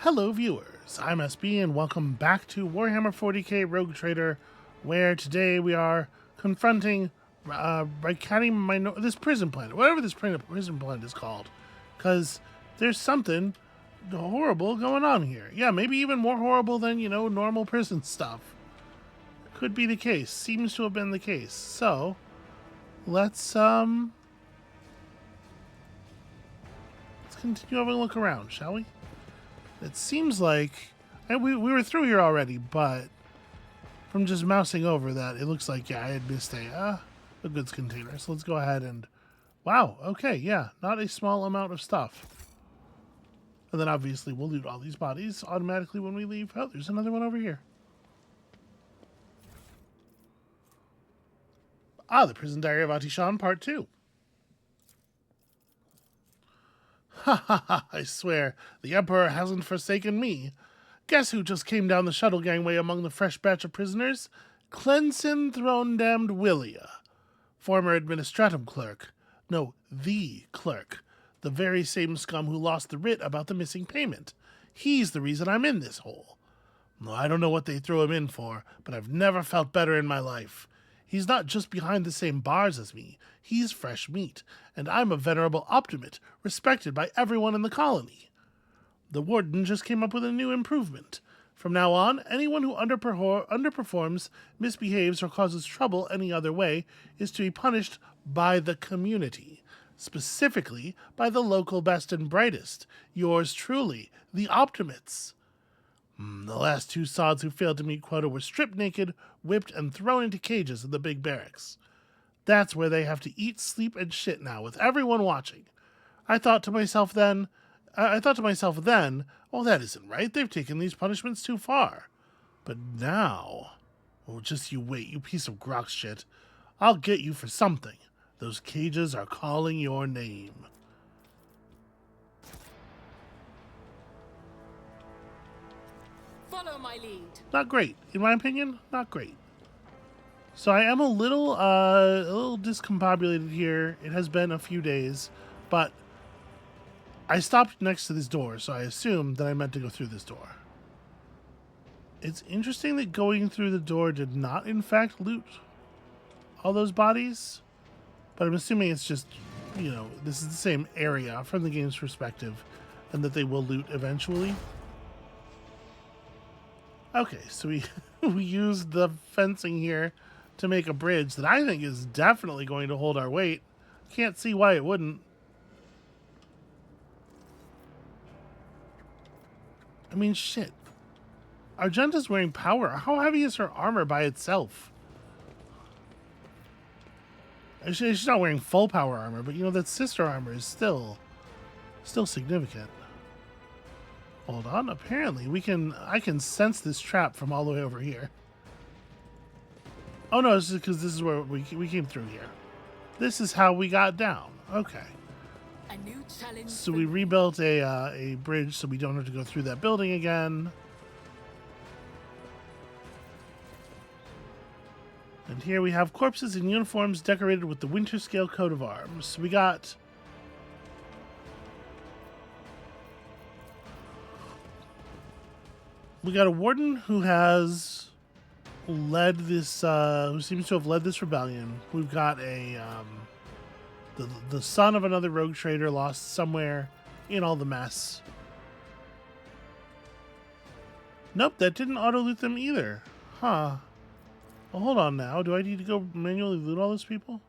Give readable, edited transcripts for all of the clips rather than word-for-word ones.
Hello viewers, I'm SB and welcome back to Warhammer 40k Rogue Trader, where today we are confronting this prison planet, whatever this prison planet is called, because there's something horrible going on here. Yeah, maybe even more horrible than, normal prison stuff. Could be the case, seems to have been the case. So, let's continue having a look around, shall we? It seems like, and we were through here already, but from just mousing over that, it looks like, yeah, I had missed a goods container. So let's go ahead and, wow, okay, yeah, not a small amount of stuff. And then obviously we'll loot all these bodies automatically when we leave. Oh, there's another one over here. Ah, the Prison Diary of Atishan, Part 2. Ha ha ha, I swear, the Emperor hasn't forsaken me. Guess who just came down the shuttle gangway among the fresh batch of prisoners? Clenson Throne-damned Willia, former administratum clerk. No, the clerk. The very same scum who lost the writ about the missing payment. He's the reason I'm in this hole. No, I don't know what they threw him in for, but I've never felt better in my life. He's not just behind the same bars as me. He's fresh meat, and I'm a venerable optimist, respected by everyone in the colony. The warden just came up with a new improvement. From now on, anyone who underperforms, misbehaves, or causes trouble any other way is to be punished by the community, specifically by the local best and brightest, yours truly, the Optimists. The last two sods who failed to meet quota were stripped naked, whipped, and thrown into cages in the big barracks. That's where they have to eat, sleep, and shit now, with everyone watching. I thought to myself then, oh, that isn't right. They've taken these punishments too far. But now, oh, just you wait, you piece of grok shit. I'll get you for something. Those cages are calling your name. Follow my lead. Not great. In my opinion, not great. So I am a little discombobulated here. It has been a few days, but I stopped next to this door, so I assumed that I meant to go through this door. It's interesting that going through the door did not, in fact, loot all those bodies, but I'm assuming it's just, this is the same area from the game's perspective, and that they will loot eventually. Okay, so we used the fencing here to make a bridge that I think is definitely going to hold our weight. Can't see why it wouldn't. I mean, shit. Argenta's wearing power. How heavy is her armor by itself? She's not wearing full power armor, but that sister armor is still significant. Hold on, apparently I can sense this trap from all the way over here. Oh no, it's because this is where we came through here. This is how we got down. Okay. A new challenge. So we rebuilt a bridge so we don't have to go through that building again. And here we have corpses in uniforms decorated with the winter scale coat of arms. We got a warden who has led this, who seems to have led this rebellion. We've got the son of another rogue trader lost somewhere in all the mess. Nope, that didn't auto-loot them either. Huh. Well, hold on now. Do I need to go manually loot all those people?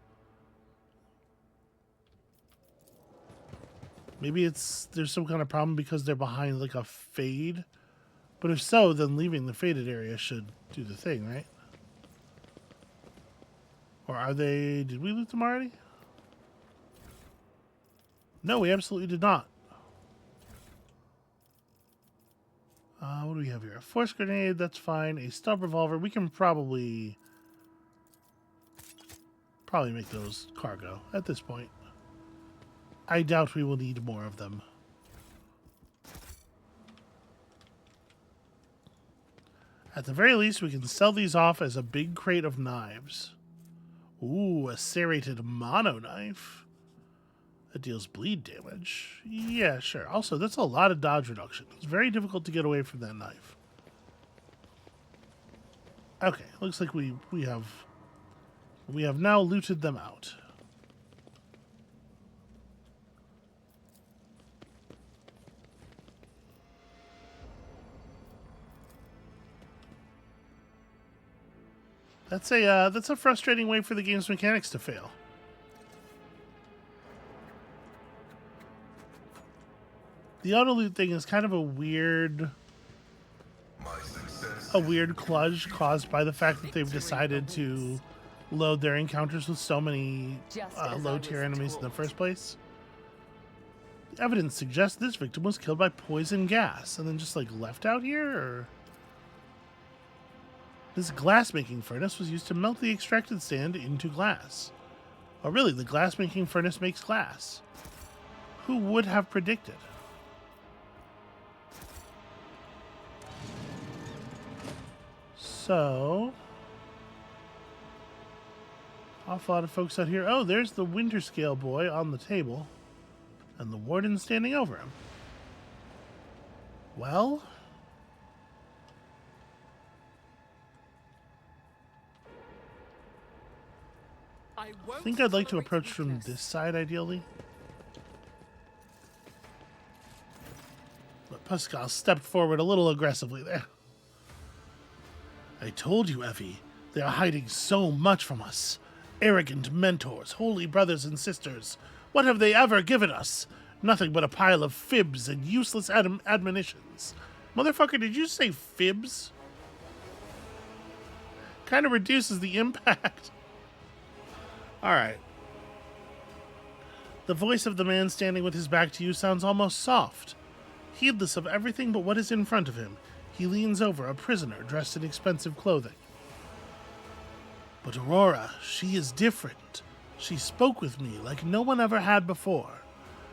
Maybe there's some kind of problem because they're behind like a fade. But if so, then leaving the faded area should do the thing, right? Or did we loot them already? No, we absolutely did not. What do we have here? A force grenade, that's fine. A stub revolver, we can probably make those cargo at this point. I doubt we will need more of them. At the very least, we can sell these off as a big crate of knives. Ooh, a serrated mono knife. It deals bleed damage. Yeah, sure. Also, that's a lot of dodge reduction. It's very difficult to get away from that knife. Okay, looks like we have now looted them out. That's a frustrating way for the game's mechanics to fail. The auto loot thing is kind of a weird kludge caused by the fact that they've decided to load their encounters with so many low tier enemies in the first place. The evidence suggests this victim was killed by poison gas and then just like left out here, or this glass-making furnace was used to melt the extracted sand into glass. Oh, really? The glass-making furnace makes glass. Who would have predicted? So, awful lot of folks out here. Oh, there's the winter scale boy on the table, and the warden standing over him. Well, I think I'd like to approach from this side, ideally. But Pascal stepped forward a little aggressively there. I told you, Effie, they are hiding so much from us. Arrogant mentors, holy brothers and sisters. What have they ever given us? Nothing but a pile of fibs and useless admonitions. Motherfucker, did you say fibs? Kind of reduces the impact. Alright. The voice of the man standing with his back to you sounds almost soft. Heedless of everything but what is in front of him, he leans over a prisoner dressed in expensive clothing. But Aurora, she is different. She spoke with me like no one ever had before.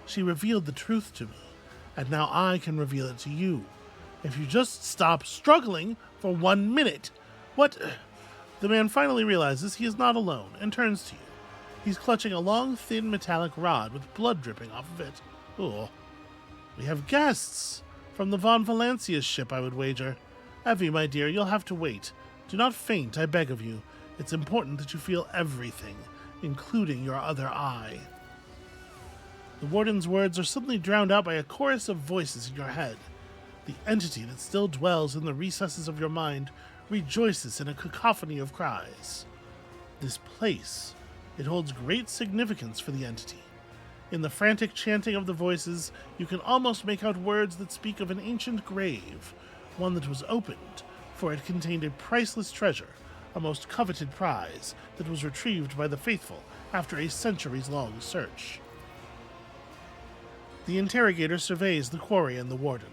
She revealed the truth to me, and now I can reveal it to you. If you just stop struggling for 1 minute. What? The man finally realizes he is not alone and turns to you. He's clutching a long, thin metallic rod with blood dripping off of it. Oh. We have guests! From the Von Valancia's ship, I would wager. Evie, my dear, you'll have to wait. Do not faint, I beg of you. It's important that you feel everything, including your other eye. The warden's words are suddenly drowned out by a chorus of voices in your head. The entity that still dwells in the recesses of your mind rejoices in a cacophony of cries. This place, it holds great significance for the entity. In the frantic chanting of the voices, you can almost make out words that speak of an ancient grave, one that was opened, for it contained a priceless treasure, a most coveted prize that was retrieved by the faithful after a centuries-long search. The interrogator surveys the quarry and the warden.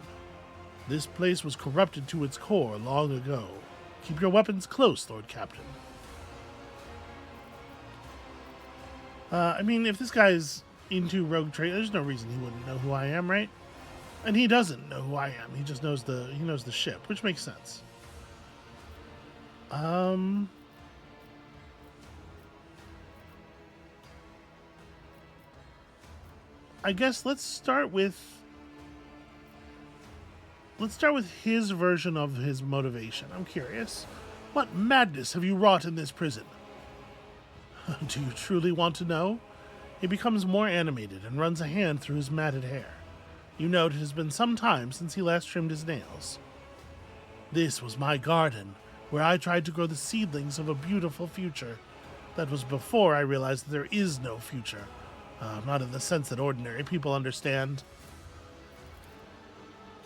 This place was corrupted to its core long ago. Keep your weapons close, Lord Captain. I mean, if this guy's into rogue trade, there's no reason he wouldn't know who I am, right? And he doesn't know who I am. He just knows the ship, which makes sense. I guess let's start with his version of his motivation. I'm curious. What madness have you wrought in this prison? Do you truly want to know? He becomes more animated and runs a hand through his matted hair. You note it has been some time since he last trimmed his nails. This was my garden, where I tried to grow the seedlings of a beautiful future. That was before I realized that there is no future. Not in the sense that ordinary people understand.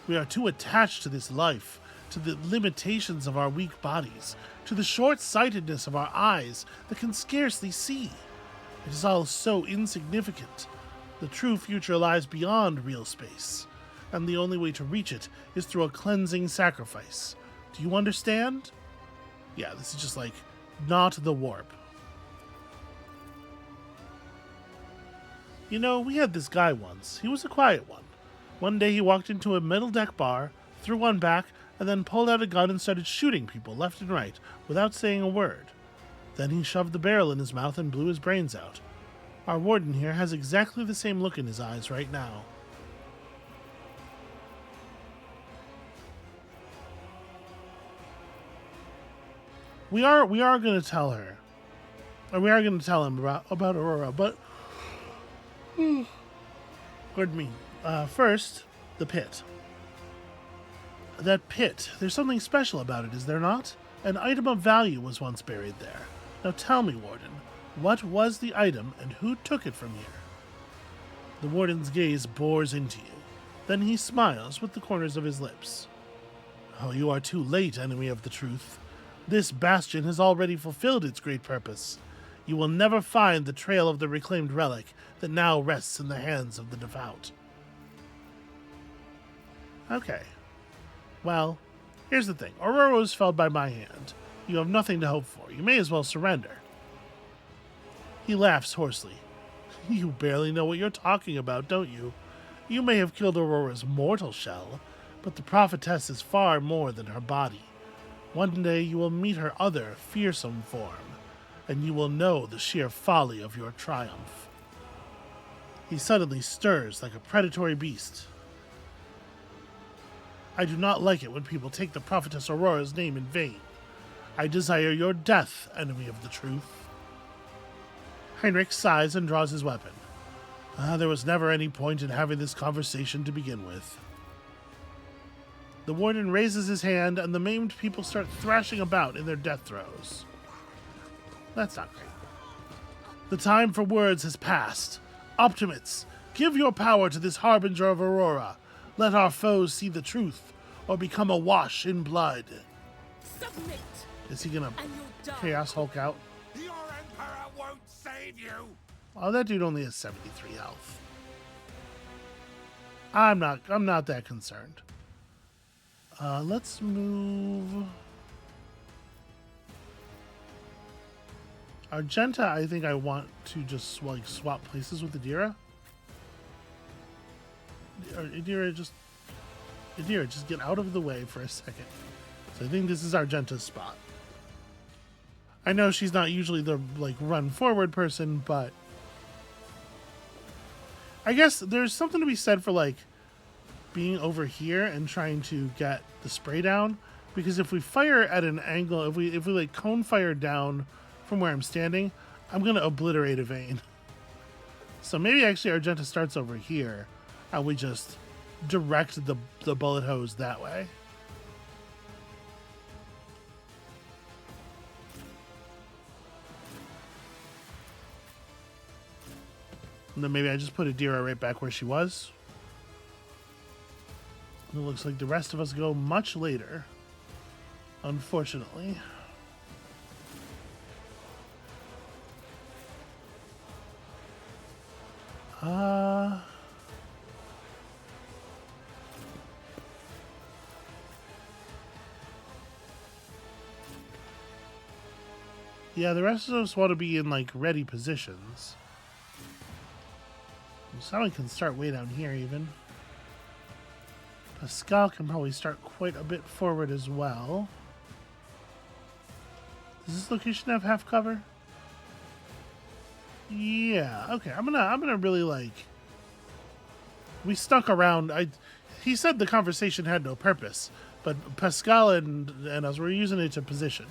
We are too attached to this life, to the limitations of our weak bodies, to the short-sightedness of our eyes that can scarcely see. It is all so insignificant. The true future lies beyond real space, and the only way to reach it is through a cleansing sacrifice. Do you understand? Yeah, this is just like, not the warp. You know, we had this guy once. He was a quiet one. One day he walked into a middle deck bar, threw one back, and then pulled out a gun and started shooting people left and right without saying a word. Then he shoved the barrel in his mouth and blew his brains out. Our warden here has exactly the same look in his eyes right now. We are going to tell her. Or we are going to tell him about Aurora, but pardon me. First, the pit. That pit, there's something special about it, is there not? An item of value was once buried there. Now tell me, Warden, what was the item and who took it from here? The Warden's gaze bores into you. Then he smiles with the corners of his lips. Oh, you are too late, enemy of the truth. This bastion has already fulfilled its great purpose. You will never find the trail of the reclaimed relic that now rests in the hands of the devout. Okay. Well, here's the thing. Aurora was felled by my hand. You have nothing to hope for. You may as well surrender. He laughs hoarsely. You barely know what you're talking about, don't you? You may have killed Aurora's mortal shell, but the prophetess is far more than her body. One day you will meet her other, fearsome form, and you will know the sheer folly of your triumph. He suddenly stirs like a predatory beast. I do not like it when people take the prophetess Aurora's name in vain. I desire your death, enemy of the truth. Heinrich sighs and draws his weapon. There was never any point in having this conversation to begin with. The warden raises his hand, and the maimed people start thrashing about in their death throes. That's not great. The time for words has passed. Optimates, give your power to this harbinger of Aurora. Let our foes see the truth, or become awash in blood. Submit, Is he gonna and you'll die. Chaos Hulk out? Your Emperor won't save you! Oh, that dude only has 73 health. I'm not that concerned. Let's move Argenta. I think I want to just like swap places with Adira. Adira, just get out of the way for a second. So I think this is Argenta's spot. I know she's not usually the like run forward person, but I guess there's something to be said for like being over here and trying to get the spray down, because if we fire at an angle, if we like cone fire down from where I'm standing, I'm gonna obliterate a vein. So maybe actually Argenta starts over here and we just direct the bullet hose that way. And then maybe I just put Adira right back where she was. It looks like the rest of us go much later, unfortunately. Yeah, the rest of us want to be in like ready positions. Someone can start way down here even. Pascal can probably start quite a bit forward as well. Does this location have half cover? Yeah, okay. I'm gonna really like. We stuck around. He said the conversation had no purpose, but Pascal and us were using it to position.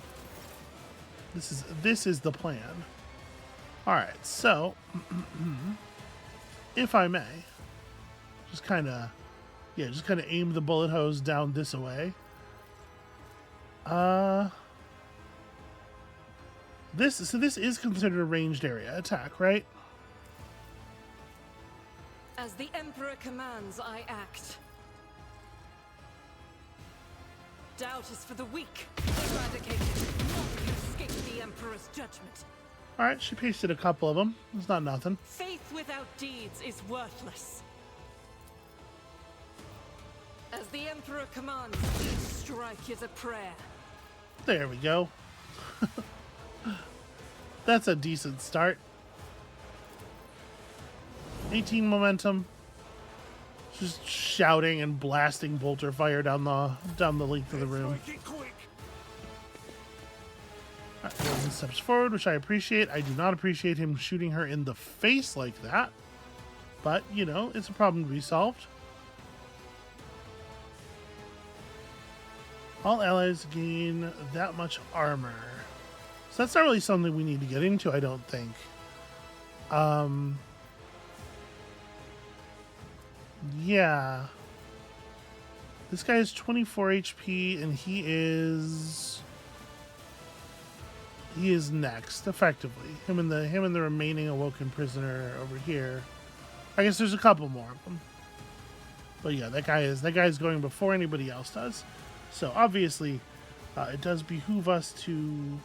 This is the plan. All right, so if I may, just kind of aim the bullet hose down this way. This is considered a ranged area attack, right? As the Emperor commands, I act. Doubt is for the weak. Eradicated. None can escape the Emperor's judgment. All right, she pasted a couple of them. It's not nothing. Faith without deeds is worthless. As the Emperor commands, each strike is a prayer. There we go. That's a decent start. 18 momentum. Just shouting and blasting bolter fire down the length of the room. Make it quick. Rosen steps forward, which I appreciate. I do not appreciate him shooting her in the face like that. But, you know, it's a problem to be solved. All allies gain that much armor. So that's not really something we need to get into, I don't think. Yeah. This guy is 24 HP, and he is next, effectively. Him and the remaining awoken prisoner over here. I guess there's a couple more of them. But yeah, that guy is going before anybody else does. So obviously, it does behoove us to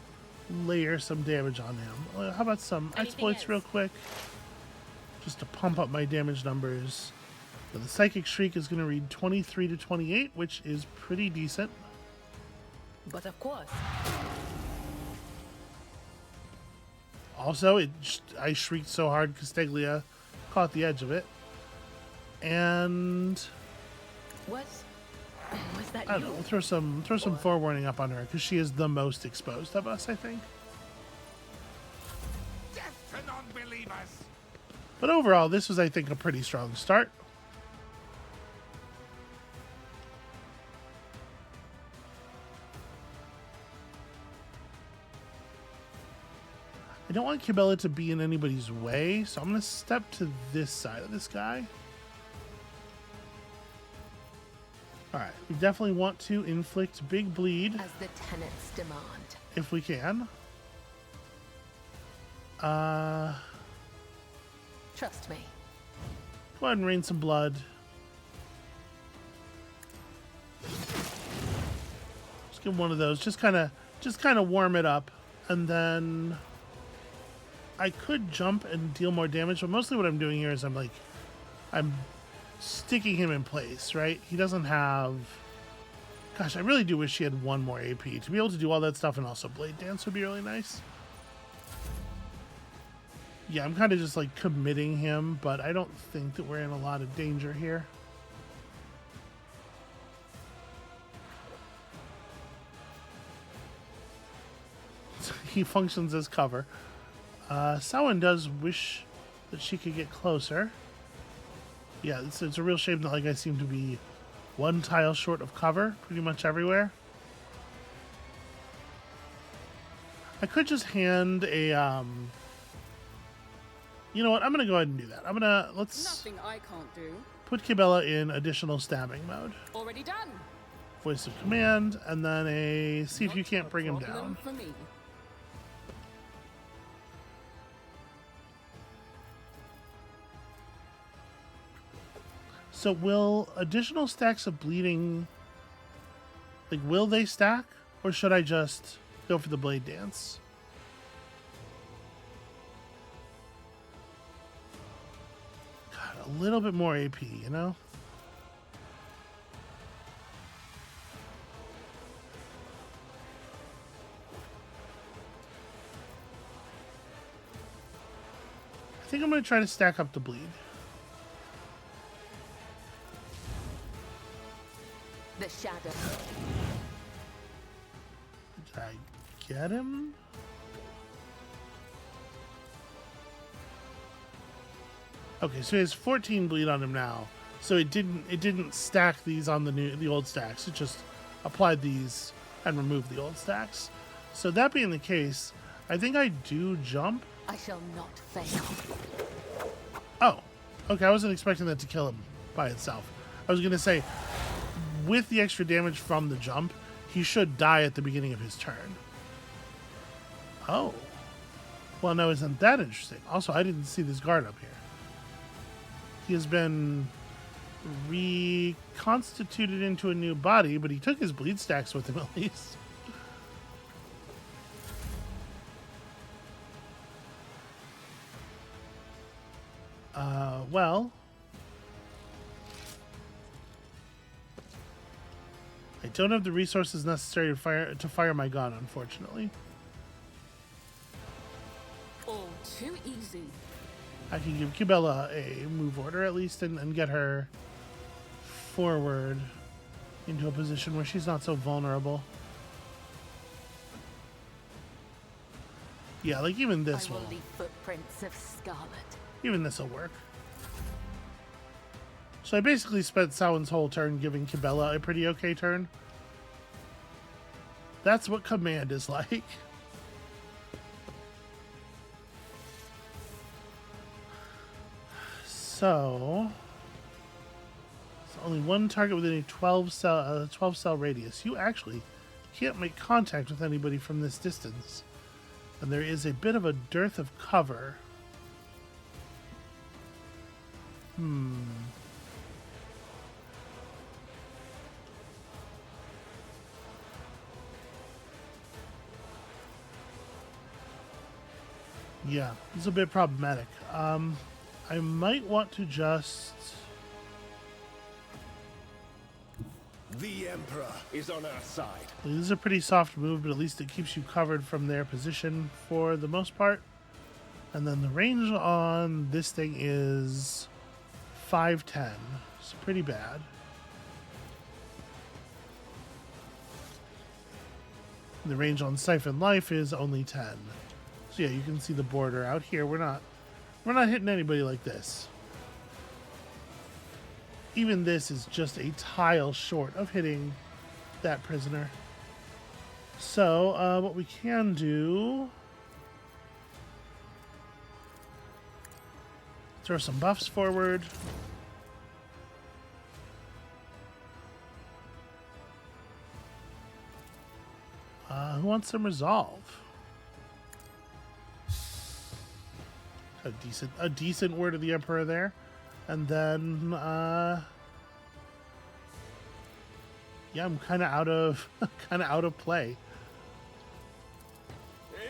layer some damage on him. How about some exploits real quick? Just to pump up my damage numbers. So the Psychic Shriek is going to read 23 to 28, which is pretty decent. But of course. Also, I shrieked so hard Casteglia caught the edge of it. And Was that I don't know, we'll throw some forewarning up on her because she is the most exposed of us, I think. Death to non-believers! But overall, this was, I think, a pretty strong start. I don't want Cabela to be in anybody's way, so I'm going to step to this side of this guy. Alright, we definitely want to inflict big bleed. as the tenants demand. If we can. Trust me. Go ahead and rain some blood. Just give one of those. Just kind of warm it up. And then I could jump and deal more damage, but mostly what I'm doing here is I'm sticking him in place, right? He doesn't have... Gosh, I really do wish he had one more AP. To be able to do all that stuff and also Blade Dance would be really nice. Yeah, I'm kind of just like committing him, but I don't think that we're in a lot of danger here. He functions as cover. Samhain does wish that she could get closer. Yeah, it's a real shame that like I seem to be one tile short of cover pretty much everywhere. I could just hand a you know what? I'm gonna go ahead and do that. Let's Nothing I can't do. put Cabela in additional stabbing mode. Already done. Voice of command, and then a see if you Not can't a bring him problem down. For me. So will additional stacks of bleeding, like, will they stack? Or should I just go for the Blade Dance? God, a little bit more AP, you know? I think I'm going to try to stack up the bleed. The shadow. Did I get him? Okay, so he has 14 bleed on him now. So it didn't stack these on the old stacks. It just applied these and removed the old stacks. So that being the case, I think I do jump. I shall not fail. Oh, okay. I wasn't expecting that to kill him by itself. I was gonna say, with the extra damage from the jump, he should die at the beginning of his turn. Oh. Well, no, isn't that interesting? Also, I didn't see this guard up here. He has been reconstituted into a new body, but he took his bleed stacks with him at least. Well... I don't have the resources necessary to fire my gun, unfortunately. All too easy. I can give Cabela a move order at least and get her forward into a position where she's not so vulnerable. Yeah, like even I this will will, leave footprints of scarlet. even this will work. So I basically spent Samhain's whole turn giving Kibella a pretty okay turn. That's what command is like. So, it's only one target within a 12 cell radius. You actually can't make contact with anybody from this distance. And there is a bit of a dearth of cover. Yeah, it's a bit problematic. I might want to just... The Emperor is on our side. This is a pretty soft move, but at least it keeps you covered from their position for the most part. And then the range on this thing is 510. It's pretty bad. The range on Siphon Life is only 10. So yeah, you can see the border out here. We're not hitting anybody like this. Even this is just a tile short of hitting that prisoner. So what we can do, throw some buffs forward. Who wants some resolve? A decent word of the Emperor there. And then yeah, I'm kind of out of play.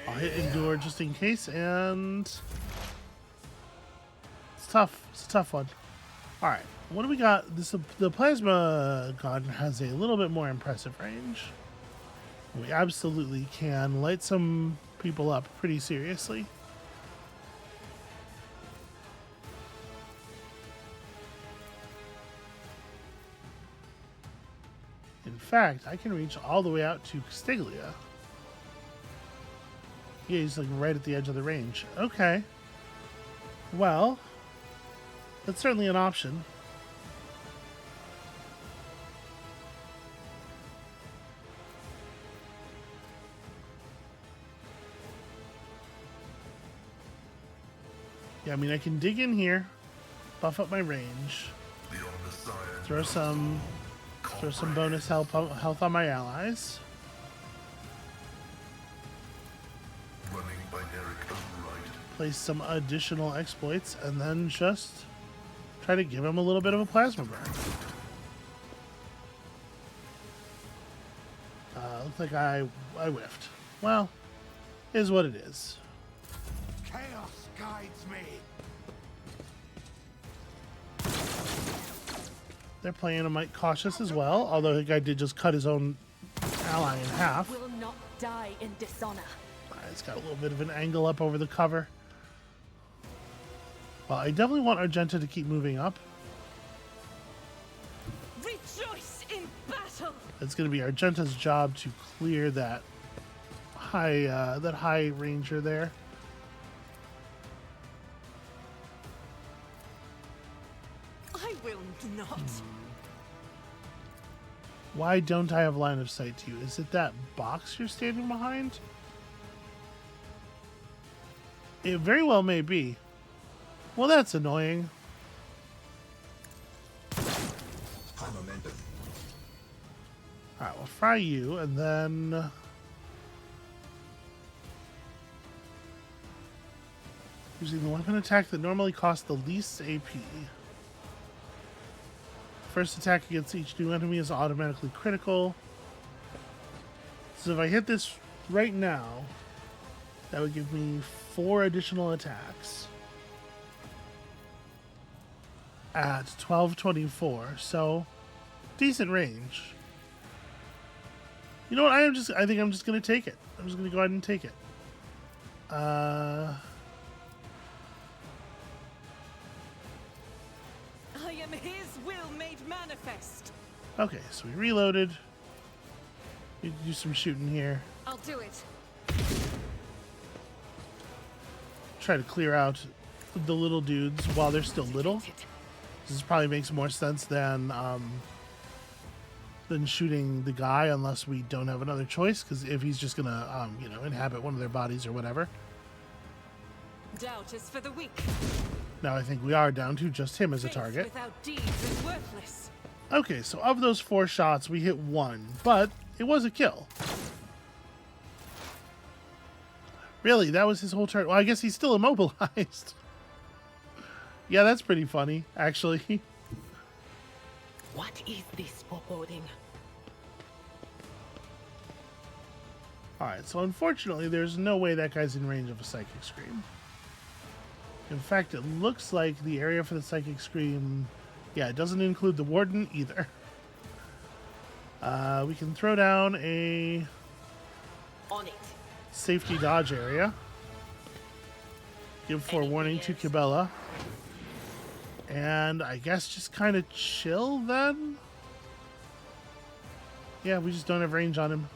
I'll hit endure just in case, and it's tough. It's a tough one. All right, what do we got? The plasma gun has a little bit more impressive range. We absolutely can light some people up pretty seriously. In fact, I can reach all the way out to Castiglia. Yeah, he's like right at the edge of the range. Okay. Well, that's certainly an option. Yeah, I mean, I can dig in here, buff up my range, throw some bonus health on my allies. Place some additional exploits, and then just try to give him a little bit of a plasma burn. Looks like I whiffed. Well, is what it is. Chaos guides me. They're playing a mite cautious as well, although the guy did just cut his own ally in half. Will not die in dishonor. It's got a little bit of an angle up over the cover. Well, I definitely want Argenta to keep moving up. Rejoice in battle! It's going to be Argenta's job to clear that high ranger there. I will not. Why don't I have line of sight to you? Is it that box you're standing behind? It very well may be. Well, that's annoying. Alright, we'll fry you, and then... using the weapon attack that normally costs the least AP. First attack against each new enemy is automatically critical. So if I hit this right now, that would give me 4 additional attacks at 1224. So decent range. You know what? I think I'm just gonna take it. I'm just gonna go ahead and take it. I am his will made manifest. Okay, so we reloaded. We do some shooting here. I'll do it. try to clear out the little dudes while they're still little. This probably makes more sense than shooting the guy, unless we don't have another choice. Because if he's just gonna, you know, inhabit one of their bodies or whatever. Doubt is for the weak. Now I think we are down to just him as a Faith target. without deeds is worthless. Okay, so of those 4 shots, we hit 1, but it was a kill. Really, that was his whole turn. Well, I guess he's still immobilized. Yeah, that's pretty funny, actually. What is this foreboding? Alright, so unfortunately, there's no way that guy's in range of a Psychic Scream. In fact, it looks like the area for the Psychic Scream... Yeah, it doesn't include the Warden either. We can throw down a On it. safety dodge area. Give forewarning to Cabela. And I guess just kind of chill then? Yeah, we just don't have range on him.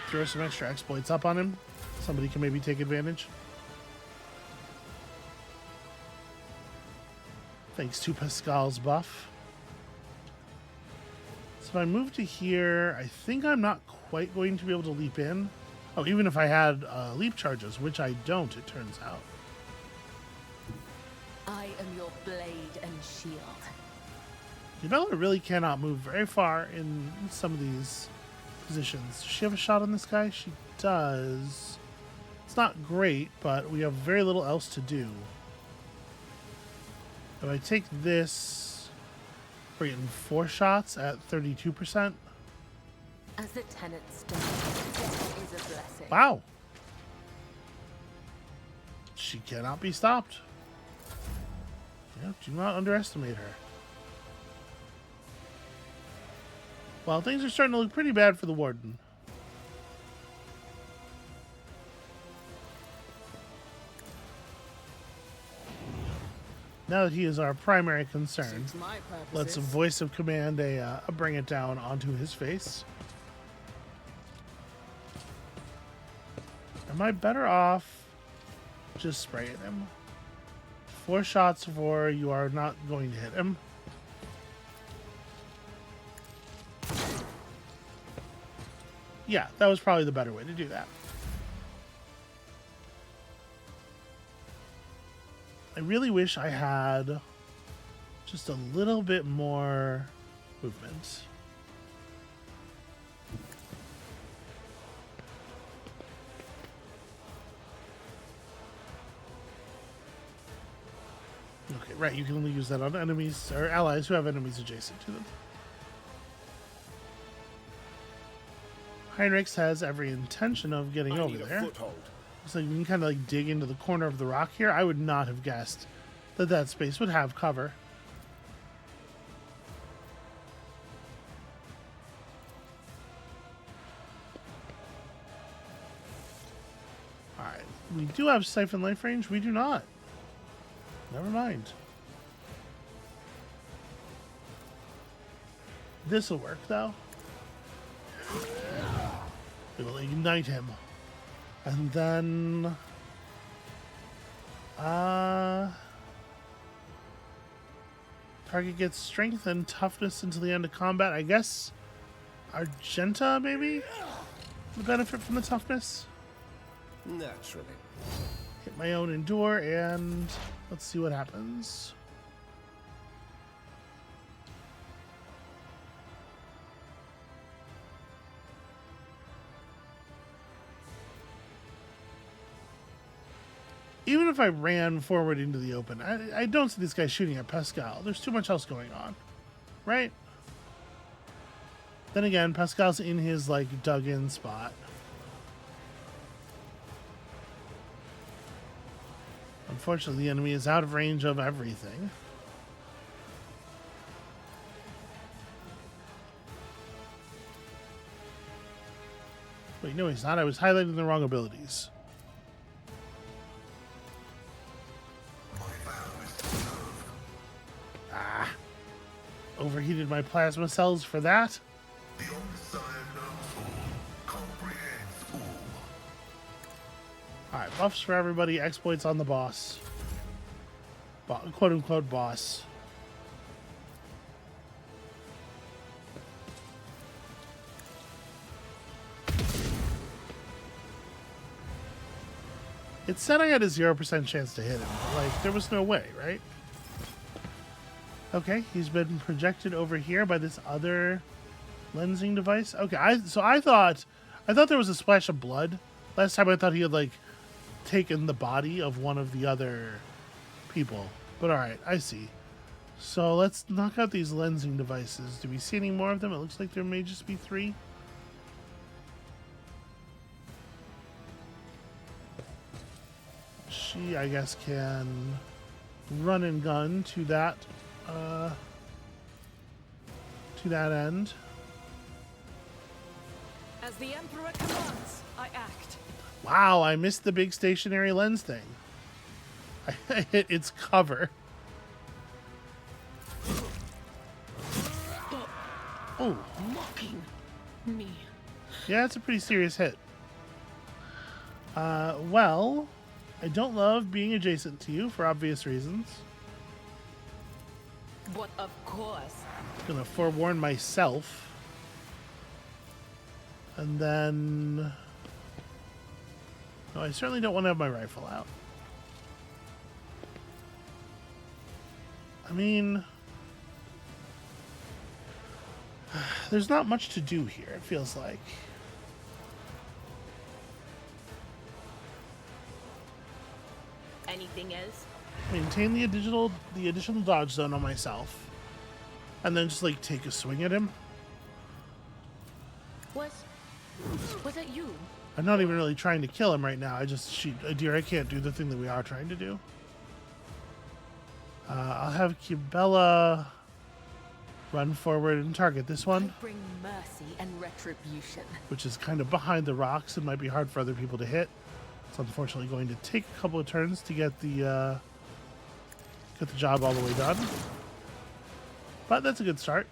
Throw some extra exploits up on him. Somebody can maybe take advantage. Thanks to Pascal's buff. So if I move to here, I think I'm not quite going to be able to leap in. Oh, even if I had leap charges, which I don't, it turns out. I am your blade and shield. Cabela really cannot move very far in some of these positions. Does she have a shot on this guy? She does. It's not great, but we have very little else to do. If I take this, we're getting 4 shots at 32%. As the tenants do, death is a blessing. Wow. She cannot be stopped. Yeah, do not underestimate her. Well, things are starting to look pretty bad for the Warden. Now that he is our primary concern, let's voice of command a bring it down onto his face. Am I better off just spraying him? 4 shots for you are not going to hit him. Yeah, that was probably the better way to do that. I really wish I had just a little bit more movement. Okay, right, you can only use that on enemies or allies who have enemies adjacent to them. Heinrichs has every intention of getting over there. So you can kind of like dig into the corner of the rock here. I would not have guessed that that space would have cover. Alright, we do have Siphon life range. We do not. Never mind. This'll work though. We will ignite him. And then target gets strength and toughness until the end of combat. I guess Argenta maybe would benefit from the toughness. Naturally. Hit my own endure and let's see what happens. Even if I ran forward into the open, I don't see this guy shooting at Pascal. There's too much else going on, right? Then again, Pascal's in his, like, dug-in spot. Unfortunately, the enemy is out of range of everything. Wait, no, he's not. I was highlighting the wrong abilities. Overheated my plasma cells for that. The only scion knows all, comprehends all. buffs for everybody, exploits on the boss. Quote unquote boss. It said I had a 0% chance to hit him, but like, there was no way, right? Okay, he's been projected over here by this other lensing device. Okay, so I thought there was a splash of blood. Last time I thought he had like taken the body of one of the other people. But alright, I see. So let's knock out these lensing devices. Do we see any more of them? It looks like there may just be 3. She, I guess, can run and gun to that end. As the Emperor commands, I act. Wow, I missed the big stationary lens thing. I hit its cover. Oh, Mocking me. yeah, it's a pretty serious hit. Well, I don't love being adjacent to you for obvious reasons. But of course. Gonna forewarn myself. And then... No, I certainly don't want to have my rifle out. I mean... There's not much to do here, it feels like. Anything else? Maintain the additional dodge zone on myself. And then just, like, take a swing at him. Was it you? I'm not even really trying to kill him right now. Dear, I can't do the thing that we are trying to do. I'll have Kibella run forward and target this one, Bring mercy and retribution. which is kind of behind the rocks and might be hard for other people to hit. It's unfortunately going to take a couple of turns to get the job all the way done. But that's a good start.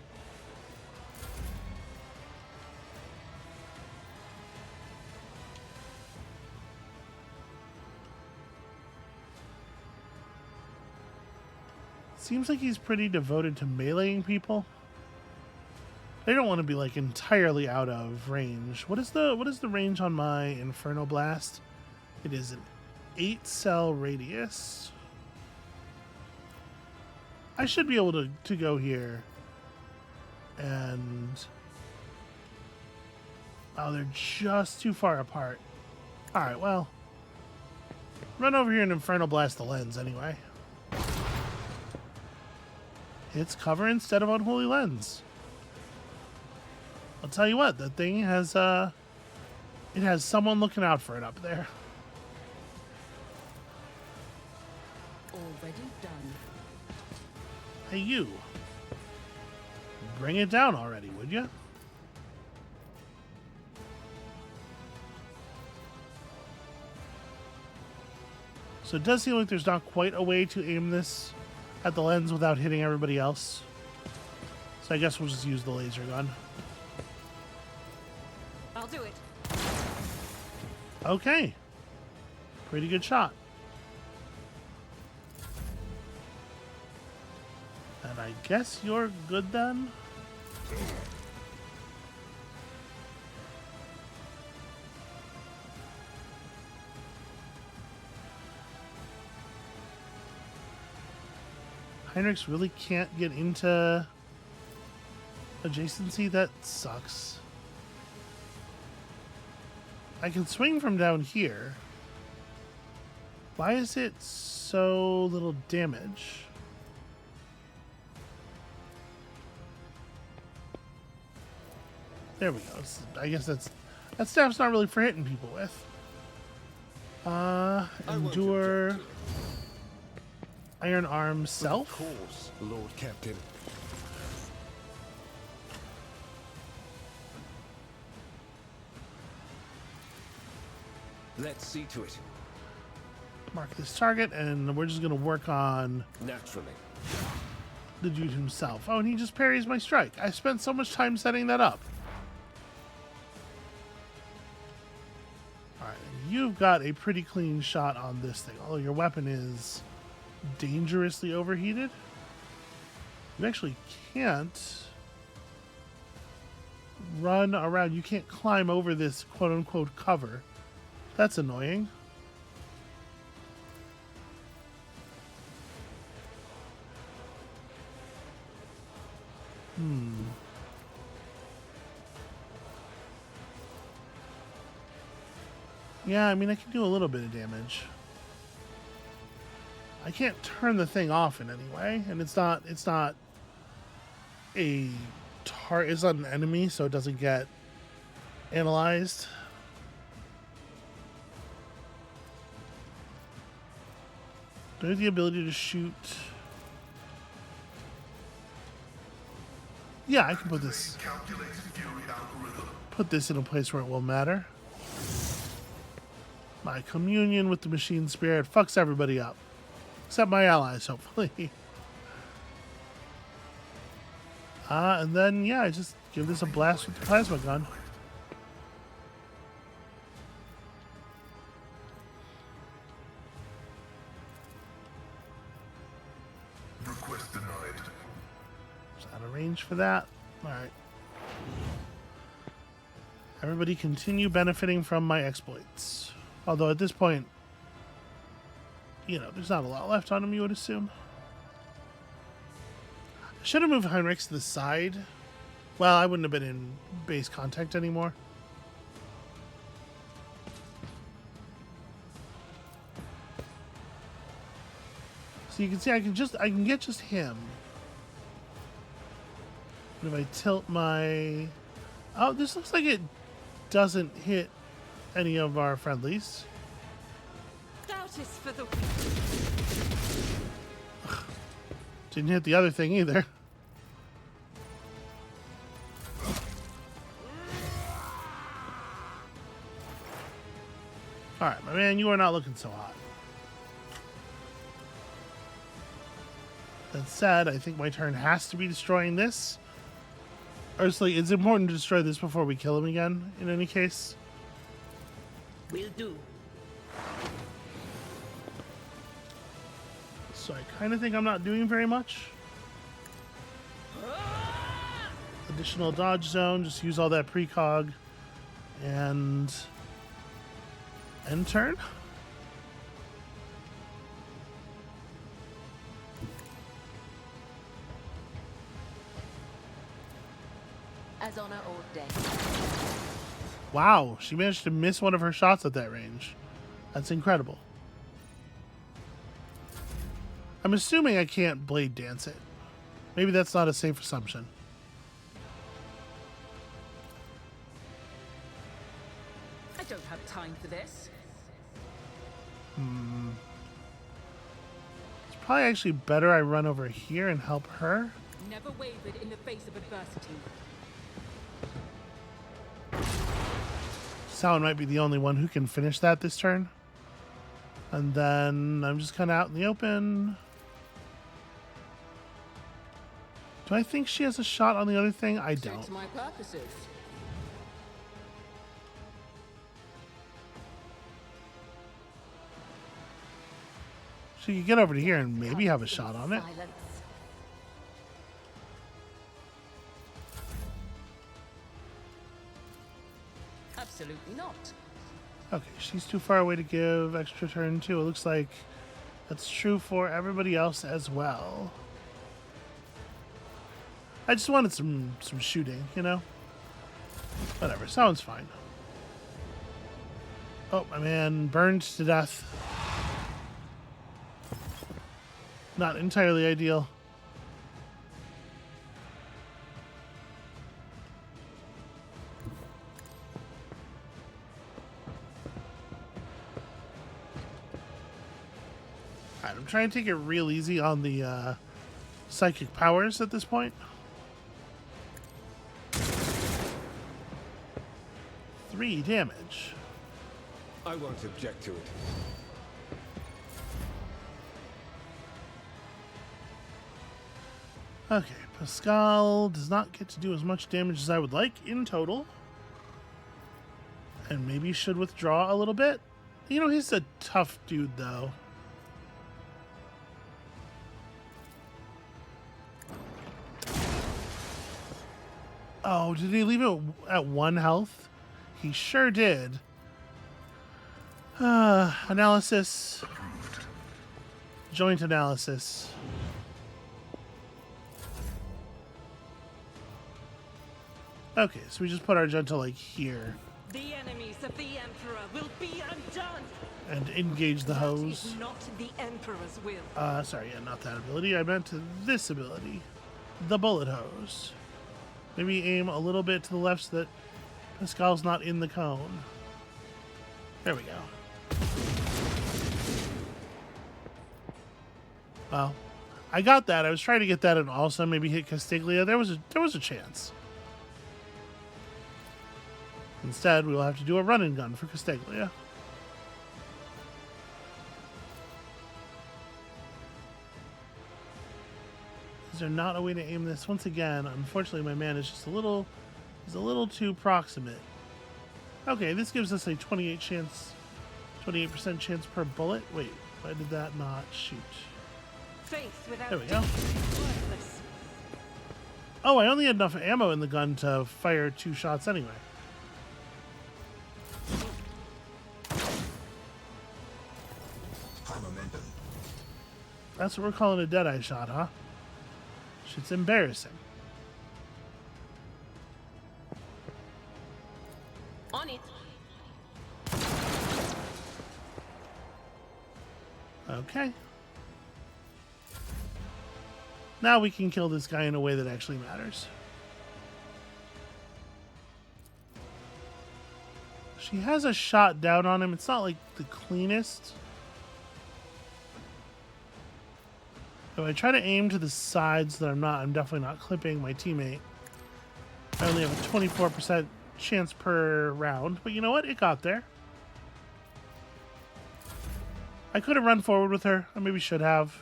Seems like he's pretty devoted to meleeing people. They don't want to be like entirely out of range. What is the range on my Inferno Blast? It is an 8-cell radius. I should be able to go here and... Oh, they're just too far apart. Alright, well. Run over here and Inferno Blast the lens anyway. Hits cover instead of Unholy Lens. I'll tell you what, that thing has it has someone looking out for it up there. Already done. Hey, you. Bring it down already, would you? So it does seem like there's not quite a way to aim this at the lens without hitting everybody else. So I guess we'll just use the laser gun. I'll do it. Okay. Pretty good shot. And I guess you're good then? Heinrichs really can't get into adjacency? That sucks. I can swing from down here. Why is it so little damage? There we go. I guess that staff's not really for hitting people with. Endure Iron Arm Self. Of course, Lord Captain. Let's see to it. Mark this target, and we're just gonna work on Naturally. the dude himself. Oh, and he just parries my strike. I spent so much time setting that up. Alright, and you've got a pretty clean shot on this thing. Although your weapon is dangerously overheated. You actually can't run around. You can't climb over this quote-unquote cover. That's annoying. Yeah, I mean, I can do a little bit of damage. I can't turn the thing off in any way, and it's not a it's not an enemy, so it doesn't get analyzed. Do I have the ability to shoot? Yeah, I can put this in a place where it will matter. My communion with the machine spirit fucks everybody up. Except my allies, hopefully. And then, yeah, I just give this a blast with the plasma gun. Request denied. Is out of range for that? Alright. Everybody continue benefiting from my exploits. Although at this point, you know, there's not a lot left on him, you would assume. I should have moved Heinrichs to the side. Well, I wouldn't have been in base contact anymore. So you can see I can get just him. But if I tilt my... Oh, this looks like it doesn't hit any of our friendlies. Doubt is for the weak. Didn't hit the other thing either. Alright, my man, you are not looking so hot. That said, I think my turn has to be destroying this. Honestly, it's important to destroy this before we kill him again, in any case. Will do. So I kind of think I'm not doing very much. Additional dodge zone, just use all that precog. And end turn. As on our old day. Wow, she managed to miss one of her shots at that range. That's incredible. I'm assuming I can't blade dance it. Maybe that's not a safe assumption. I don't have time for this. It's probably actually better I run over here and help her. Never wavered in the face of adversity. Salon might be the only one who can finish that this turn. And then I'm just kind of out in the open. Do I think she has a shot on the other thing? I don't. Suits my purposes. She could get over to here and maybe have a shot on it. Silence. Absolutely not. Okay, she's too far away to give extra turn too. It looks like that's true for everybody else as well. I just wanted some shooting, you know? Whatever, sounds fine. Oh, my man burned to death. Not entirely ideal. Alright, I'm trying to take it real easy on the psychic powers at this point. 3 damage. I won't object to it. Okay, Pascal does not get to do as much damage as I would like in total. And maybe should withdraw a little bit. You know, he's a tough dude, though. Oh, did he leave it at 1 health? He sure did. Analysis. Joint analysis. Okay, so we just put our gentle like here. The enemies of the Emperor will be undone. And engage the That hose. is not the Emperor's will. Sorry, yeah, not that ability. I meant this ability. The bullet hose. Maybe aim a little bit to the left so that Pascal's not in the cone. There we go. Well, I got that. I was trying to get that and also maybe hit Castiglia. There was a chance. Instead, we will have to do a run and gun for Castiglia. Is there not a way to aim this? Once again, unfortunately, my man is just a little too proximate. Okay, this gives us a 28% chance per bullet. Wait, why did that not shoot? Faith without There we go. death is worthless. Oh, I only had enough ammo in the gun to fire 2 shots anyway. That's what we're calling a deadeye shot, huh? Shit's embarrassing. On it. Okay. Now we can kill this guy in a way that actually matters. She has a shot down on him. It's not like the cleanest. If I try to aim to the sides that I'm definitely not clipping my teammate. I only have a 24% chance per round, but you know what? It got there. I could have run forward with her. I maybe should have.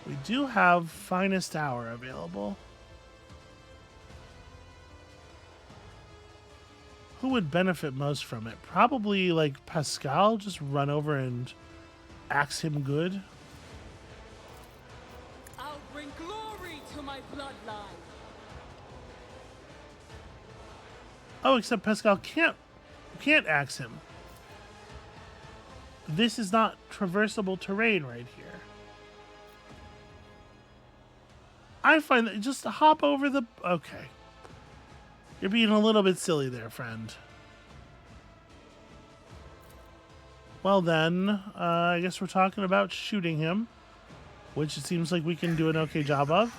We do have Finest Hour available. Who would benefit most from it? Probably like Pascal. Just run over and axe him good. I'll bring glory to my bloodline. Oh, except Pascal can't axe him. This is not traversable terrain right here. I find that just hop over the... Okay. You're being a little bit silly there, friend. Well then, I guess we're talking about shooting him, which it seems like we can do an okay job of.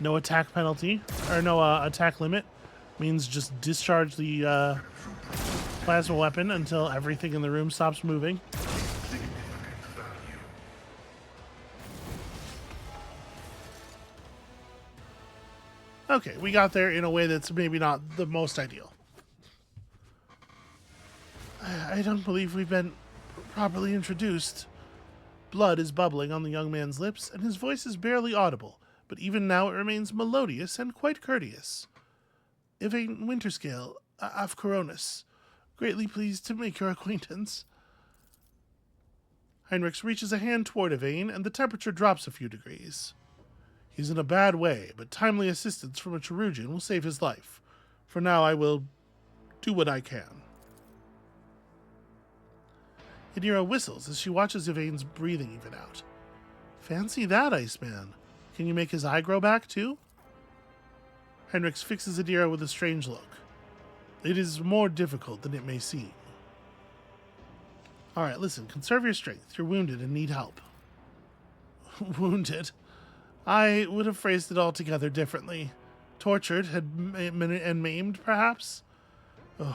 No attack penalty, or no attack limit. Means just discharge the plasma weapon until everything in the room stops moving. Okay, we got there in a way that's maybe not the most ideal. I don't believe we've been properly introduced. Blood is bubbling on the young man's lips, and his voice is barely audible, but even now it remains melodious and quite courteous. Yvain Winterscale, of Coronis, greatly pleased to make your acquaintance. Heinrichs reaches a hand toward Yvain, and the temperature drops a few degrees. He's in a bad way, but timely assistance from a Cherugian will save his life. For now, I will do what I can. Hidira whistles as she watches Yvain's breathing even out. Fancy that, Iceman. Can you make his eye grow back, too? Heinrichs fixes Hidira with a strange look. It is more difficult than it may seem. Alright, listen, conserve your strength. You're wounded and need help. Wounded? I would have phrased it altogether differently. Tortured and maimed, perhaps? Ugh.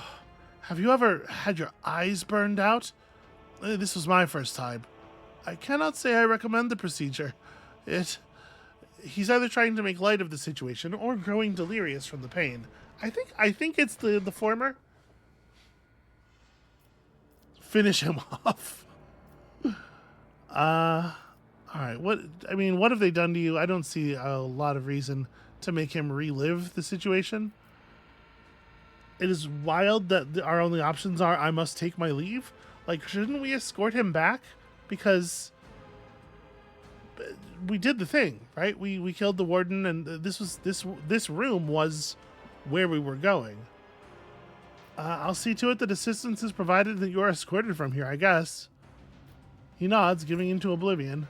Have you ever had your eyes burned out? This was my first time. I cannot say I recommend the procedure. He's either trying to make light of the situation or growing delirious from the pain. I think it's the former. Finish him off. All All right, what have they done to you? I don't see a lot of reason to make him relive the situation. It is wild that our only options are I must take my leave. Like, shouldn't we escort him back? Because we did the thing, right? We killed the warden, and this room was where we were going. I'll see to it that assistance is provided that you are escorted from here, I guess. He nods, giving into oblivion.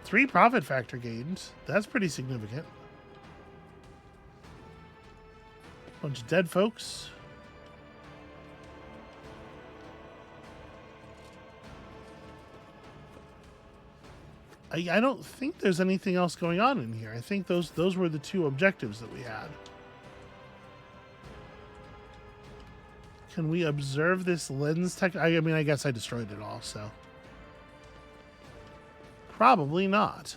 3 profit factor gained. That's pretty significant. Bunch of dead folks. I don't think there's anything else going on in here. I think those were the 2 objectives that we had. Can we observe this lens tech? I mean, I guess I destroyed it all, so. Probably not.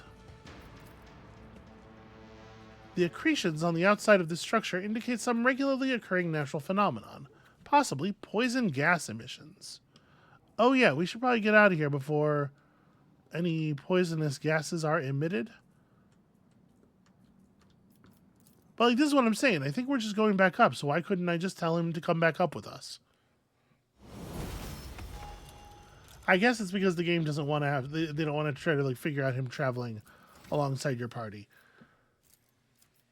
The accretions on the outside of this structure indicate some regularly occurring natural phenomenon, possibly poison gas emissions. Oh yeah, we should probably get out of here before any poisonous gases are emitted. But like, this is what I'm saying. I think we're just going back up, so why couldn't I just tell him to come back up with us? I guess it's because the game doesn't want to have... They don't want to try to like figure out him traveling alongside your party.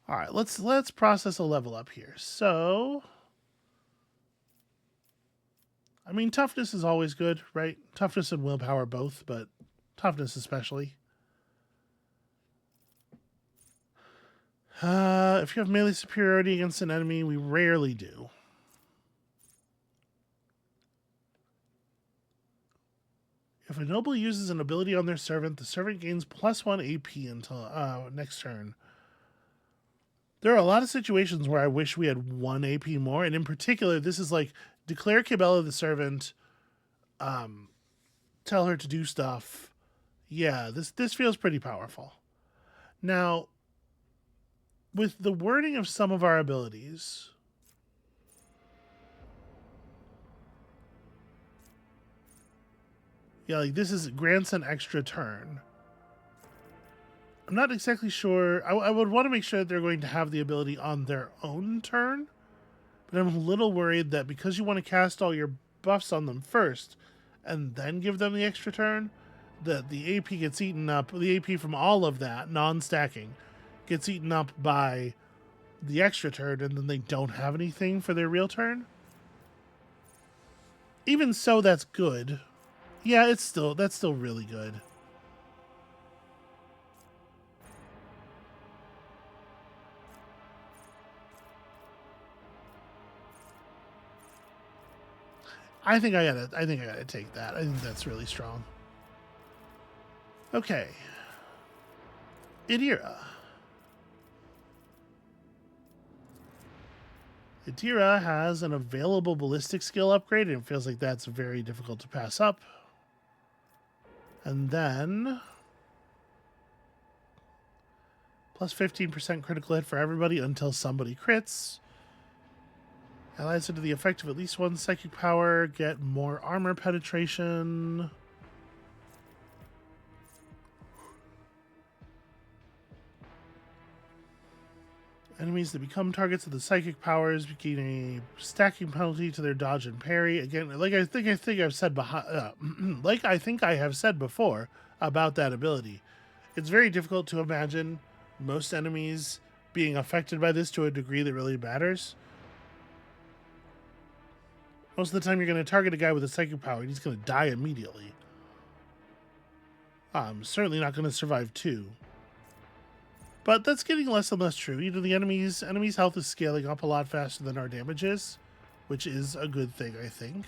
Alright, let's process a level up here. So... I mean, toughness is always good, right? Toughness and willpower both, but toughness especially. If you have melee superiority against an enemy, we rarely do. If a noble uses an ability on their servant, the servant gains +1 AP until next turn. There are a lot of situations where I wish we had 1 AP more, and in particular, this is like, declare Kibella the servant, tell her to do stuff. Yeah, this feels pretty powerful. Now, with the wording of some of our abilities... Yeah, like this grants an extra turn. I'm not exactly sure. I would want to make sure that they're going to have the ability on their own turn. But I'm a little worried that because you want to cast all your buffs on them first and then give them the extra turn, that the AP gets eaten up. The AP from all of that, non-stacking, gets eaten up by the extra turn, and then they don't have anything for their real turn. Even so, that's good. Yeah, that's still really good. I think I gotta take that. I think that's really strong. Okay. Idira. Idira has an available ballistic skill upgrade, and it feels like that's very difficult to pass up. And then plus 15% critical hit for everybody until somebody crits. Allies into the effect of at least 1 psychic power get more armor penetration. Enemies that become targets of the psychic powers gain a stacking penalty to their dodge and parry. Again, like I think I've said like I think I have said before about that ability. It's very difficult to imagine most enemies being affected by this to a degree that really matters. Most of the time, you're going to target a guy with a psychic power, and he's going to die immediately. Certainly not going to survive 2. But that's getting less and less true. You know, the enemy's health is scaling up a lot faster than our damage is, which is a good thing, I think.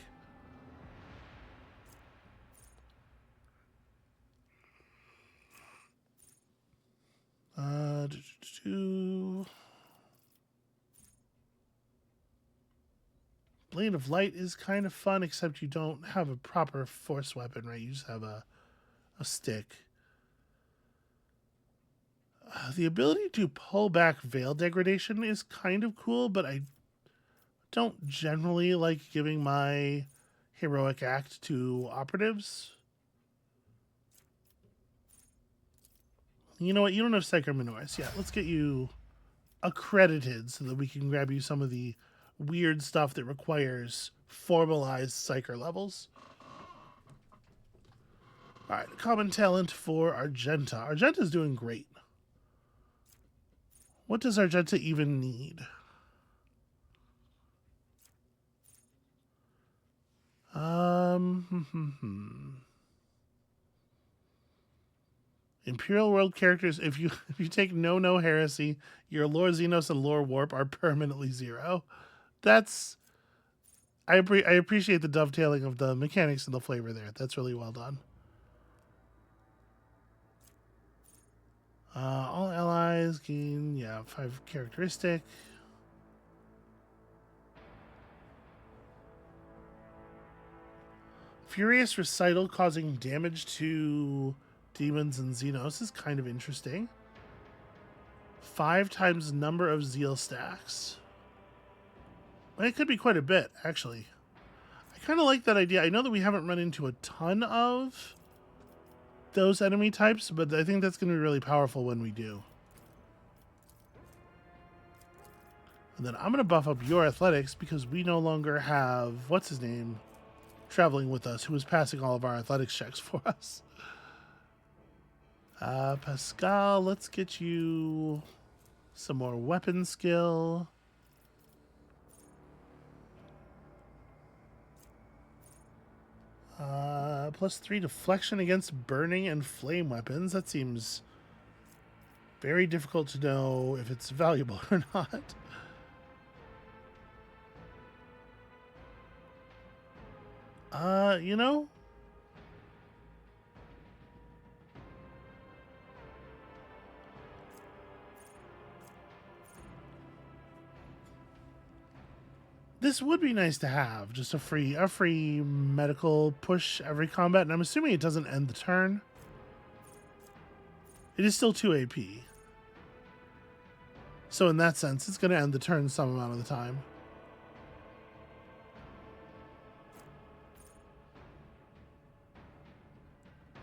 Blade of Light is kind of fun, except you don't have a proper force weapon, right? You just have a stick. The ability to pull back veil degradation is kind of cool, but I don't generally like giving my heroic act to operatives. You know what? You don't have Psycho Minoris yet. Let's get you accredited so that we can grab you some of the weird stuff that requires formalized Psyker levels. All right, common talent for Argenta. Argenta's doing great. What does Argenta even need? Imperial World characters, if you take no heresy, your lore Xenos and lore warp are permanently 0. That's I appreciate the dovetailing of the mechanics and the flavor there. That's really well done. All allies gain 5 characteristic. Furious Recital causing damage to demons and Xenos is kind of interesting. 5 times number of Zeal stacks. It could be quite a bit, actually. I kind of like that idea. I know that we haven't run into a ton of those enemy types, but I think that's going to be really powerful when we do. And then I'm going to buff up your athletics because we no longer have, what's his name, traveling with us, who was passing all of our athletics checks for us. Pascal, let's get you some more weapon skill. +3 deflection against burning and flame weapons. That seems very difficult to know if it's valuable or not. You know, this would be nice to have, just a free medical push every combat, and I'm assuming it doesn't end the turn. It is still 2 AP. So in that sense, it's going to end the turn some amount of the time.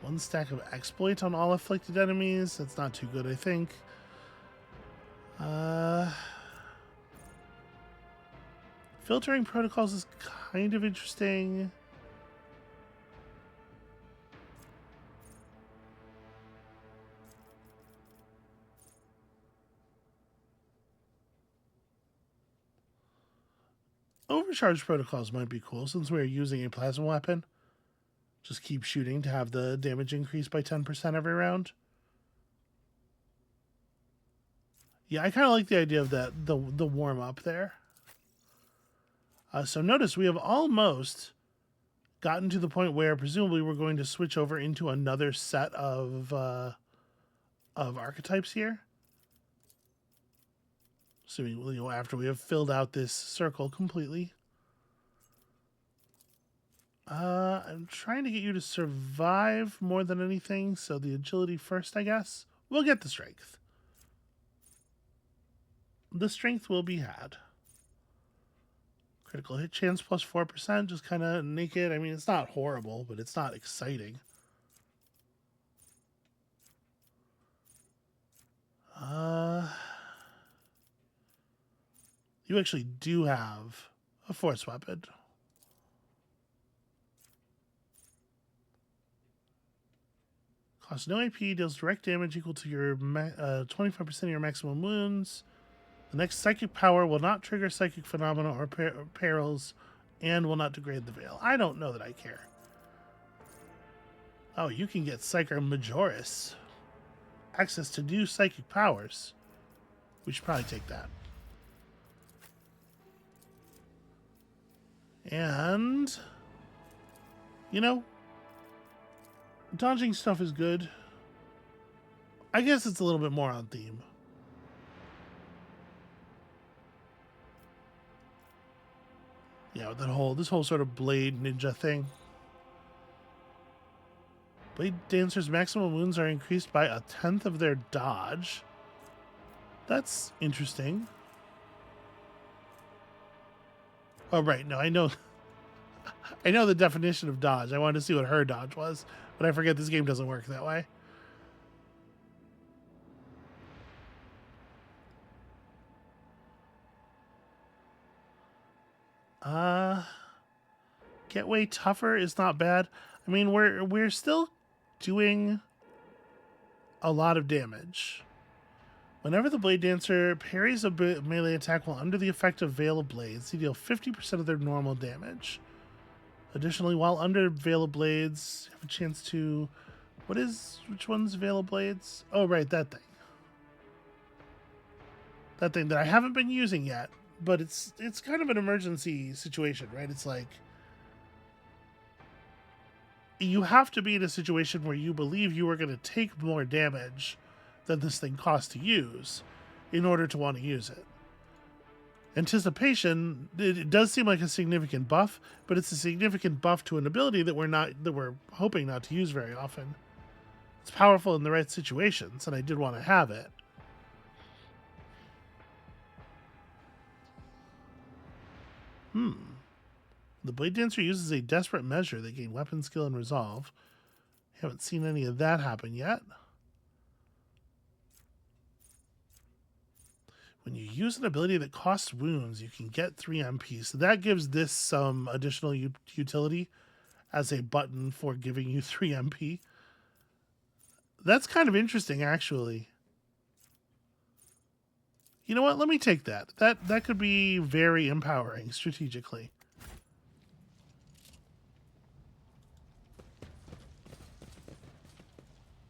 One stack of exploit on all afflicted enemies. That's not too good, I think. Filtering protocols is kind of interesting. Overcharge protocols might be cool since we're using a plasma weapon. Just keep shooting to have the damage increase by 10% every round. Yeah, I kind of like the idea of that, the warm up there. So notice we have almost gotten to the point where presumably we're going to switch over into another set of archetypes here. Assuming, after we have filled out this circle completely. I'm trying to get you to survive more than anything, so the agility first, I guess. We'll get the strength. The strength will be had. Critical hit chance plus 4%, just kind of naked. I mean, it's not horrible, but it's not exciting. You actually do have a force weapon. Costs no AP, deals direct damage equal to your 25% of your maximum wounds. The next psychic power will not trigger psychic phenomena or perils and will not degrade the veil. I don't know that I care. Oh, you can get Psycho Majoris. Access to new psychic powers. We should probably take that. And, dodging stuff is good. I guess it's a little bit more on theme. Yeah, this whole sort of blade ninja thing. Blade dancers' maximum wounds are increased by 1/10 of their dodge. That's interesting. Oh, right. No, I know. I know the definition of dodge. I wanted to see what her dodge was, but I forget this game doesn't work that way. Get way tougher is not bad. I mean, we're still doing a lot of damage. Whenever the Blade Dancer parries a melee attack while under the effect of Veil of Blades, they deal 50% of their normal damage. Additionally, while under Veil of Blades, you have a chance to... Which one's Veil of Blades? Oh, right, that thing. That thing that I haven't been using yet, but it's kind of an emergency situation, right? It's like... You have to be in a situation where you believe you are going to take more damage than this thing costs to use in order to want to use it. Anticipation, it does seem like a significant buff, but it's a significant buff to an ability that we're hoping not to use very often. It's powerful in the right situations, and I did want to have it. The Blade Dancer uses a desperate measure. They gain weapon skill and resolve. Haven't seen any of that happen yet. When you use an ability that costs wounds, you can get 3 MP. So that gives this some additional utility as a button for giving you 3 MP. That's kind of interesting, actually. You know what? Let me take that. That could be very empowering strategically.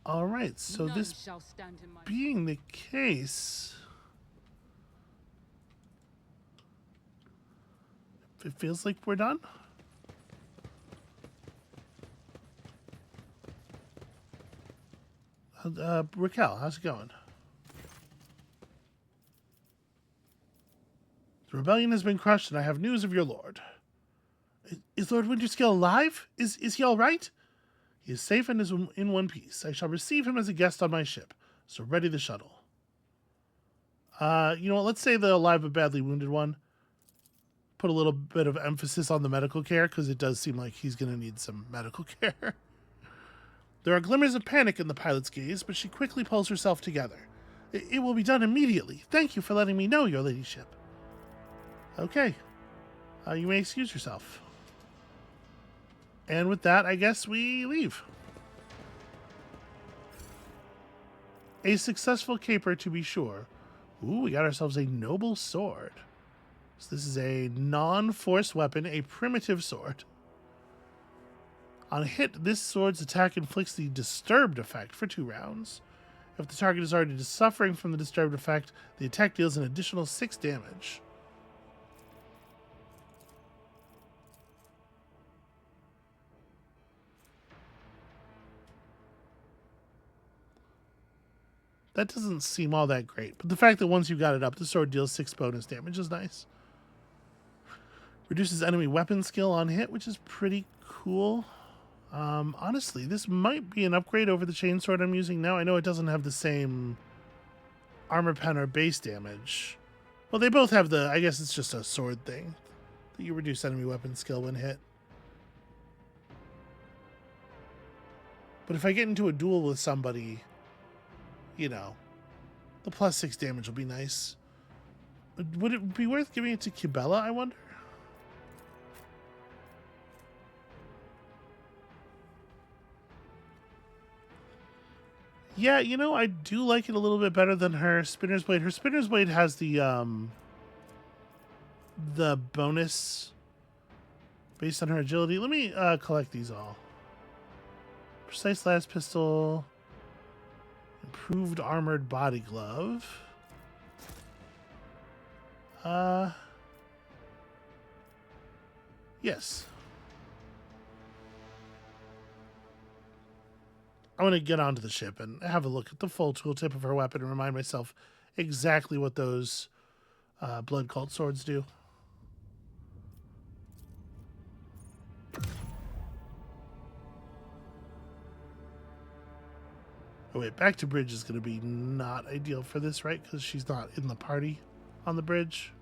All right, so None this shall stand in my being the case, it feels like we're done. Raquel, how's it going? The rebellion has been crushed, and I have news of your lord. Is Lord Winterscale alive? Is he all right? He is safe and is in one piece. I shall receive him as a guest on my ship, so ready the shuttle. You know what? Let's say the alive but badly wounded one. Put a little bit of emphasis on the medical care, because it does seem like he's going to need some medical care. There are glimmers of panic in the pilot's gaze, but she quickly pulls herself together. It will be done immediately. Thank you for letting me know, your ladyship. Okay. You may excuse yourself. And with that, I guess we leave. A successful caper, to be sure. Ooh, we got ourselves a noble sword. So this is a non-force weapon, a primitive sword. On hit, this sword's attack inflicts the disturbed effect for 2 rounds. If the target is already suffering from the disturbed effect, the attack deals an additional 6 damage. That doesn't seem all that great, but the fact that once you got it up, the sword deals 6 bonus damage is nice. Reduces enemy weapon skill on hit, which is pretty cool. Honestly, this might be an upgrade over the chainsword I'm using now. I know it doesn't have the same armor pen or base damage. Well, they both have the, I guess it's just a sword thing, that you reduce enemy weapon skill when hit. But if I get into a duel with somebody, you know, the plus 6 damage will be nice. Would it be worth giving it to Kibella, I wonder? Yeah, you know, I do like it a little bit better than her Spinner's Blade. Her Spinner's Blade has the bonus based on her agility. Let me collect these all. Precise Last Pistol. Improved Armored Body Glove. Yes. I want to get onto the ship and have a look at the full tooltip of her weapon and remind myself exactly what those blood cult swords do. Oh wait, back to bridge is going to be not ideal for this, right? Because she's not in the party on the bridge.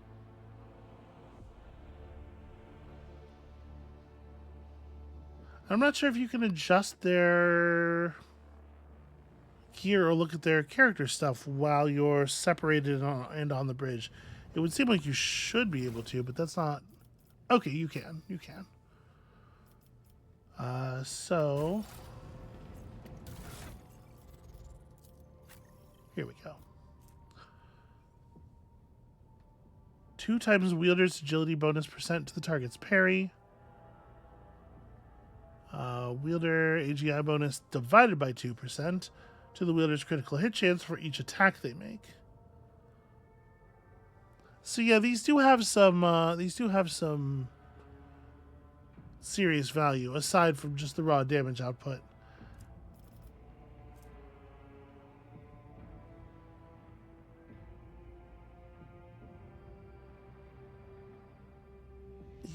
I'm not sure if you can adjust their gear or look at their character stuff while you're separated and on the bridge. It would seem like you should be able to, but that's not Okay, you can. You can. So... Here we go. 2 times wielder's agility bonus percent to the target's parry. Wielder AGI bonus divided by 2% to the wielder's critical hit chance for each attack they make. So yeah, these do have some serious value aside from just the raw damage output.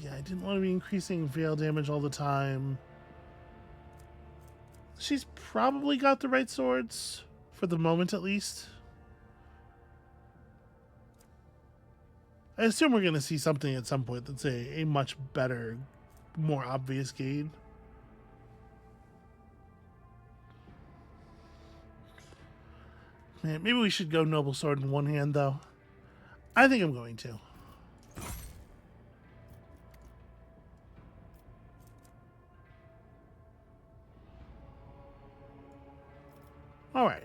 Yeah, I didn't want to be increasing veil damage all the time. She's probably got the right swords, for the moment at least. I assume we're going to see something at some point that's a much better, more obvious gain. Man, maybe we should go Noble Sword in one hand, though. I think I'm going to. All right.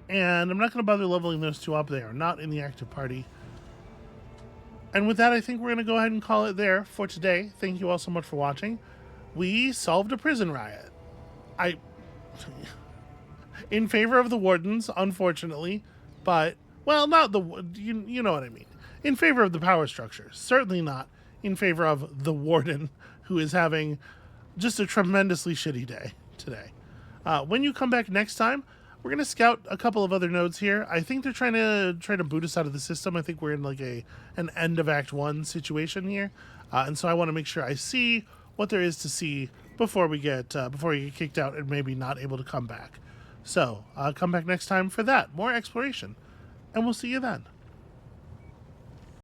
And I'm not going to bother leveling those two up. They are not in the active party. And with that, I think we're going to go ahead and call it there for today. Thank you all so much for watching. We solved a prison riot. In favor of the wardens, unfortunately. But, well, not the... You know what I mean. In favor of the power structure. Certainly not in favor of the warden, who is having just a tremendously shitty day today. When you come back next time... We're going to scout a couple of other nodes here. I think they're trying to boot us out of the system. I think we're in like an end of Act 1 situation here. And so I want to make sure I see what there is to see before we get kicked out and maybe not able to come back. So come back next time for that. More exploration. And we'll see you then.